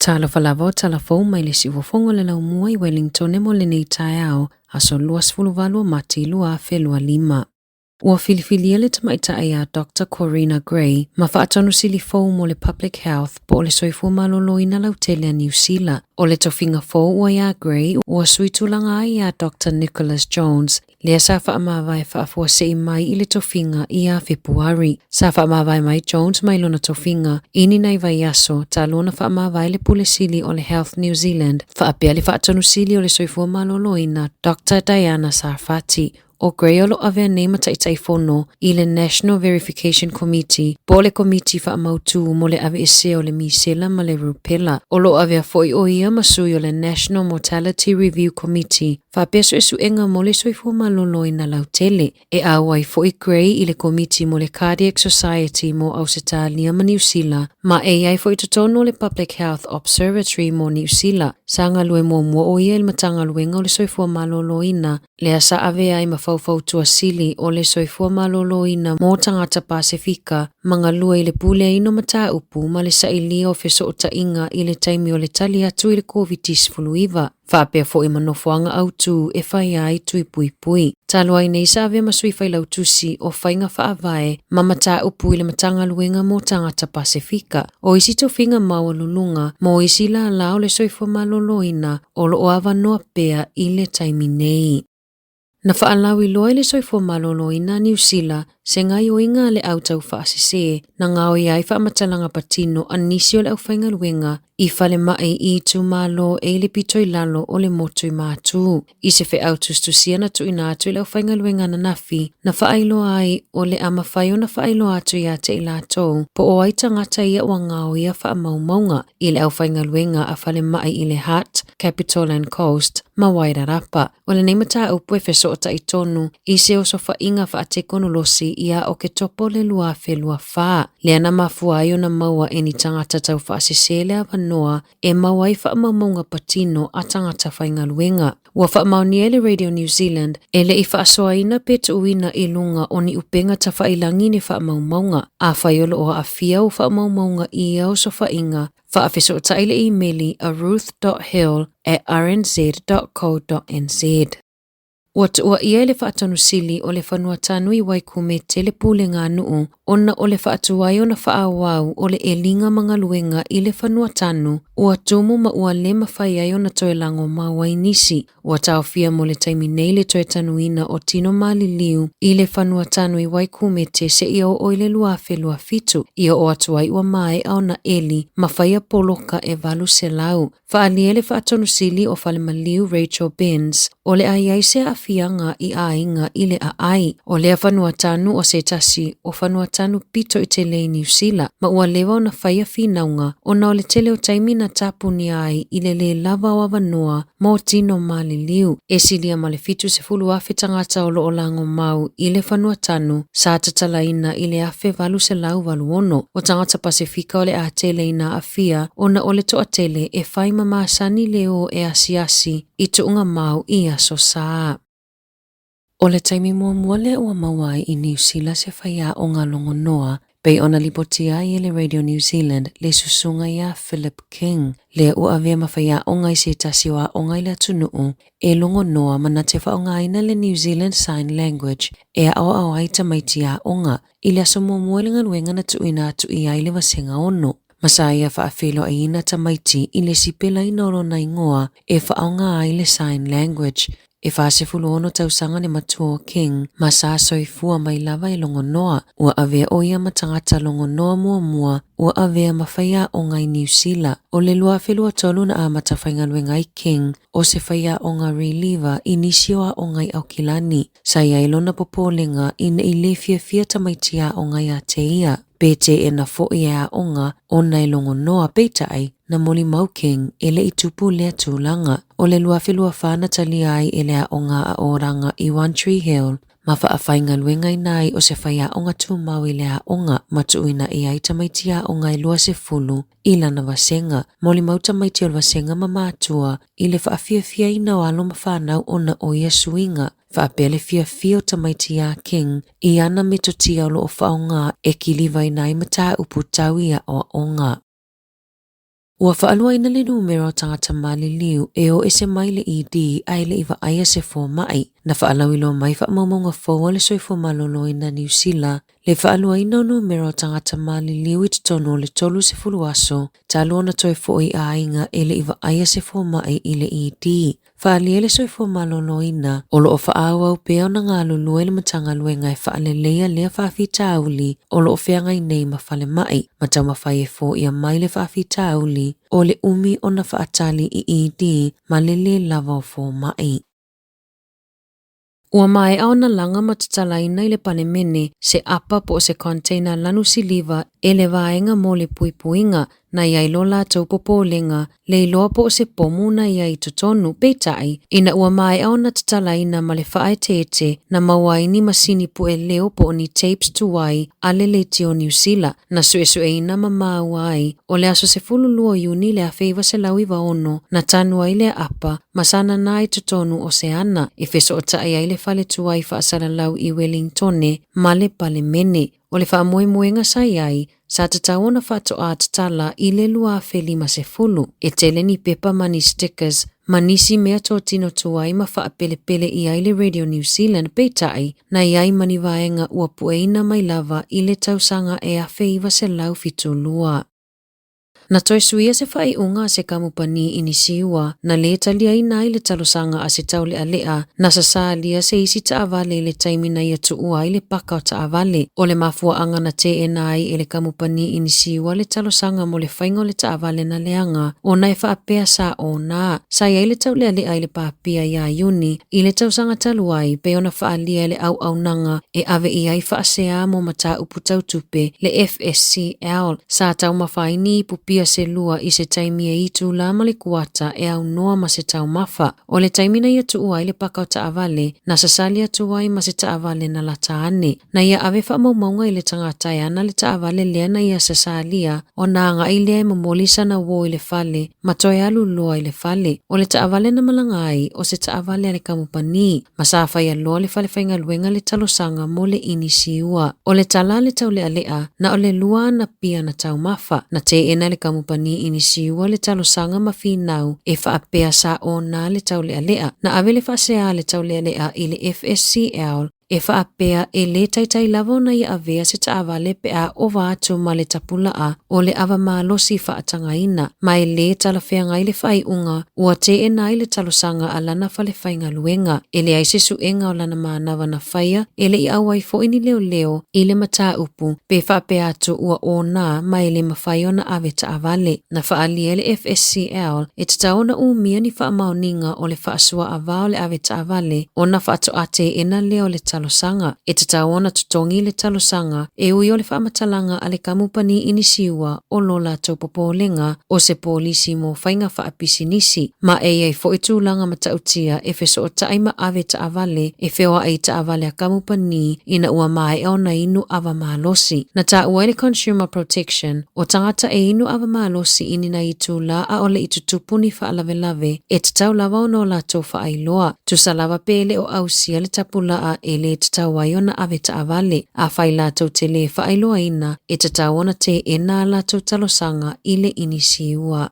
Tala falavo tala fo mai le siwofongo le lau mua I Wellington e mo le nei tae au aso luas fuluvalu mati lua felua lima. Ua filifilia le tamaitai a Dr. Corina Gray ma whaatonu sili fo mo le public health po o le soifua maloloina lautele a New Zealand. O le tofinga fo ua ia Gray ua suitulanga ai a Dr. Nicholas Jones. Lea sa whaamawai whaafua sei mai I le tofinga I a Februari. Sa whaamawai mai Jones mai lona tofinga ini nei vai aso ta lona whaamawai le pule sili o le Health New Zealand. Whaapea le whaatonu sili o le soifua maloloina Dr. Diana Sarfati. O Gray o lo avea nei mataitai fono I le National Verification Committee, po le komiti whaamautu mo le ave ese o le misela ma le rupela. O lo avea foi o ia masui o le National Mortality Review Committee, whapeso esu enga mo le soifua maloloi na lautele. E awai foi Gray I le komiti mo le Cardiac Society mo Aotearoa ma New Zealand, ma e ai foi totono le Public Health Observatory mo New Zealand. Sanga lue mo mua o ia il matanga luenga o le soifua maloloina, lea sa avea ai mafau tua sili o le soifua maloloina mo tangata Pasifika, mga lua I le pule ino mata upu ma le saili o feso o tainga I le taimi o le tali atu I le COVID-19. Whapea fo I manofoanga autu e whai ai tui pui pui. Taloai nei sa avea masui whai lautusi o whainga whaavae ma mata upu I le matanga luenga mo tangata Pasifika. O isi tofinga maua lulunga mo isi la lao le soifua maloloina o lo oava noa pea I le taimi nei. Na whaalawi loa le soifua maloloina New Zealand se ngai o inga le au tau whaasese na ngao iai whaamatalanga patino anisi o le au whainga luenga I whale mai I tu malo e le pitoi lalo o le motu I mātu. I se whe au tustusia na tu ina atu I le au whainga luenga na nafi na whaailo ai o le ama whai o na whaailo atu ia te I lātou po o ai tangata ia wa ngao ia whaamaumaunga I le au whainga luenga a whale mai I le Hat, Capital and Coast ma Wairarapa. O le neimata upu e wheso o ta I tonu I se o sofa inga wha te konolosi ia o ke topo le lua whelua wha. Lea na mafua ai o na maua e ni tangata tau wha asese le awanoa e maua I wha maumaunga patino a tangata whainga luenga. Ua wha mauni le Radio New Zealand e le I wha asoa ina petu uina I lunga o ni upenga ta wha ilangi ni wha maumaunga. A whaiolo o a fia o wha maumaunga I au sofa inga. Wha awhiso o taile emaili a ruth.hill@rnz.co.nz. Ua ia le whaatanu sili o le whanua tanu I waikume te le pule ngā nuu, ona o le whaatuai o na whaawau o le elinga mga luenga I le whanua tanu, ua tumu ma ua le mawhai ai o na toelango mawai nisi, ua taofia mo le taimi nei le toe tanuina o tino maliliu I le whanua tanu I waikume te se ia o le lua whelua fitu, ia o atuai ua mai au na eli, mawhaia poloka e valu se lau. Whaalie le whaatanu sili o whale maliu Rachel Benz, o le ai se afianga I ainga I le ai, o le whanua tanu o se tasi o whanua tanu pito I te lei New Zealand, ma ua lewa o na whaia whinaunga, o na o le tele o taimi na tapuni ai I le lava o awanoa mo tino maliliu. E silia ma le fitu se fulu afe tangata o lo lango mau I le whanua tanu, sa tatalaina I le afe valu se lau valu ono, o tangata Pasifika o le a tele ina afia, o na o le toa tele e whai mamasani leo e asiasi I tuunga mau I aso saa. O le taimi mua le ua mawai I New Zealand se whaia o ngā longo noa, pei ona lipotia I le Radio New Zealand le susunga ia Philip King, le ua avea mawhaia o ngai se tasi wa o ngai la tunuu, e longo noa mana te wha o ngaina le New Zealand Sign Language, e a o ai tamaitia o ngā, I le aso mua le ngaluenga na tuina atu I ai le wasenga ono. Masaya whaafelo a ina tamaiti I le sipela I noro na ingoa e whaonga ai le Sign Language. E whaasefulu ono tausanga ne matua King, masa soifua mai lava I longo noa, ua avea o ia matangata longo noa mua, ua avea mawhaia o ngai New Zealand. O le lua whelua tolu na a matawhainga luengai King, o se whaia o ngā reliever inisioa o ngai Aukilani, sa ia ilona popolenga ina I le fia tamaitia o ngai a te ia. Pete e na fo ia onga o nai longo noa peitai na moli mau King ele I tupu lea tūlanga. O le lua whelua whana tali ai ele a onga a oranga I One Tree Hill. Ma whaafainga luengai nai o se whaia onga tūmau ele a onga matuina I ai tamaitia o ngai lua se fulu I lana wasenga. Moli mau tamaitia o wasenga ma mātua I le whaafia ina o alo mawhanau ona o ia suinga. Whaapele fia o tamaitia King I ana metotia o lo o whaonga e kiliwai nai mata upu tau ia o onga. Ua whaalua ina le numero tangata maliliu o ese mai le ED ai le iwa aia se fo mai. Na whaalau ilo mai whaamamonga fōa le soifo malolo ina New Zealand. Le whaalua ina numero tangata maliliu it tono le tolu se fuluaso. Talua na toi fo i ainga le iwa aia se fo mai i le ED. Whaalia le soifo malolo ina olo o whaawau peo na ngā lulua le matanga luenga e whaalelea lea whaafita auli olo o whiangai nei mawhale mai. Matau mawhai e fo ia mai le whaafita auli o le umi o na whaatali i ED ma lele lava o fo mai. Ua mai au na langa matatalaina i le panemene se apa po se container lanu siliva e le vaenga mo le puipuinga na iai lo lātou popolenga le iloa po se pomu na iai totonu peitai ina ua mai au na tatalaina ma le whae tete na mawaini masini pu e leo po ni tapes tuwai ale le tio New Zealand na sue ina mamauai o le aso se fululua yuni le a feiva se lau iwa ono na tanua i le apa masana na i totonu Oceana e feso o tae ai le fale tuwai whaasara lau i Wellingtone ma le palemene o le whaamoemoenga sai ai sa tatau na whatoa Tala i le lua feli ma se fulu. E tele ni pepa mani stickers, manisi mea tō tino tuai ma whaapele i ai le Radio New Zealand peitai na iai mani vaenga ua pueina mai lava i le tausanga e a feiva se lau fitu lua. Na toi suia se whai unga se kamupani inisiua na le talia i nai le talosanga a se taule a lea na sa lia se isi ta avale le taimina ia tuua i le paka o ta avale o le mafua anga na te e nai e le kamupani inisiua le talosanga mo le whaingo le ta avale na leanga o nai whaapea sa o na sa ia i le taule a lea i le papia ia iuni i le tausanga taluai pe ona whaalia le au nanga e ave i ai whaasea mo mata uputau tupe le FSCL sa tau mawhaini pupia se lua i se taimia i tu la ma le kuata e au noa ma se tau mafa. O le taimina ia tuua i le pakau ta avale na sasalia tuai ma se ta avale na la taane. Na ia ave wha maumaunga i le tangata e ana le ta avale lea na ia sasalia o na anga i lea i mamolisa na wo i le fale ma toi alu loa i le fale. O le ta avale na malangai o se ta avale a le kamupani ma safa ia loa le fale whainga luenga le talosanga mo le inisiua. O le tala le tau lea lea na o le lua na pia na tau mafa na te ena le kamupani inisiua le talosanga mawhinau e whaapea sa o na le tau lea lea na ave le whaasea le tau lea lea i le FSCL e whaapea e le taitai lavo na ia avea se ta avale pe a o vātu ma le tapula a o le ava malosi whaatanga ina ma e le talawhea ngai le whai unga ua te e nai le talosanga a lana whale whainga luenga e le aise suenga o lana maanawa na whaia e le i awai fo ini leo i le mata upu pe whaapea atu ua o na ma e le mawhai o na ave ta avale na whaalia le FSCL e tatau na umia ni whaamaoninga o le whaasua avao le ave ta avale o na whaato ate ena leo le talosanga. E tatau ona tutongi le talosanga e ui o le whaamatalanga a le kamupani inisiua o lola tau popolenga o se polisi mo whainga whaapisinisi. Ma e fo e tūlanga matautia e feso o taima ave ta avale e fewa ai ta avale a kamupani ina ua mai o na inu ava malosi. Na ta ua le Consumer Protection o tangata e inu ava malosi ini na i tūla a ole i tutupuni whaalave e tatau lava o no la tau whaailoa. Tusa lava pele o ausia le tapula a e le tatau ai ona ave ta avale a whai la tau te le whaailoa ina e tatau ona te ena la tau talosanga i le inisiua.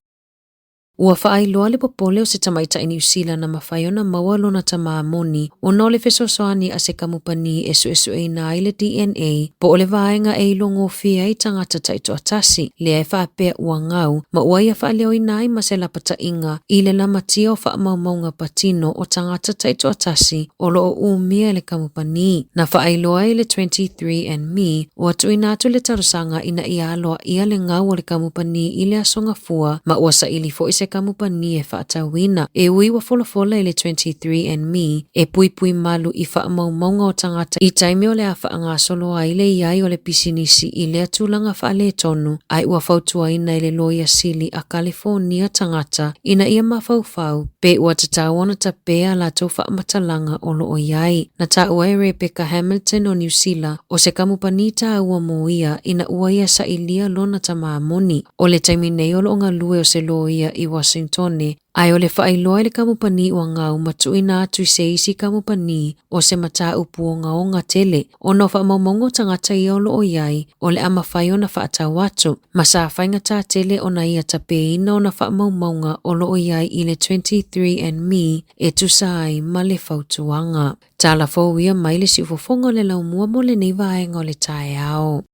Ua whaailoa le popole o se tamaita i New Zealand na mawhaiona mawalona ta maamoni o no le fesosoani a se kamupani e sue ina i le DNA po o le vaenga e ilongo fia i tangata taito atasi le e whaapea ua ngau ma ua ia whaaleo ina i ma se lapata inga i le lamatia o whaamaumaunga patino o tangata taito atasi o lo o umia le kamupani. Na whaailoa i le 23andMe ua tuinatu le tarosanga ina ia aloa ia le ngau o le kamupani i le asonga fua ma ua sa ili fo i se kamupani e whaatawina. E ui wa fola i le 23andMe e pui malu i whaamaumaunga o tangata i taime o le a whaanga soloa i le iai o le pisinisi i le atulanga whaale tonu ai ua fautua ina i le loia sili a California tangata ina ia mafaufau pe ua tatau ona ta pea la tau whaamatalanga o lo o iai. Na ta ua e Rebecca Hamilton o New Zealand o se kamupani ta ua mo ia ina ua ia sa ilia lona ta maamoni o le taimi nei o lo ngā lue o se loia i Washington ai o le whaailoa le kamupani o ngau matuina atu se isi kamupani o se mata upu o ngā tele o no whaamaumongo tangata i olo o iai o le ama whai o na whaatau atu. Masa whainga tā tele o na ia tape ina o na whaamaumonga olo o iai i le 23andMe e tusai ma le whautuanga. Tala fōwia mai le si ufofonga le laumua mo le nei vaenga o le tae ao.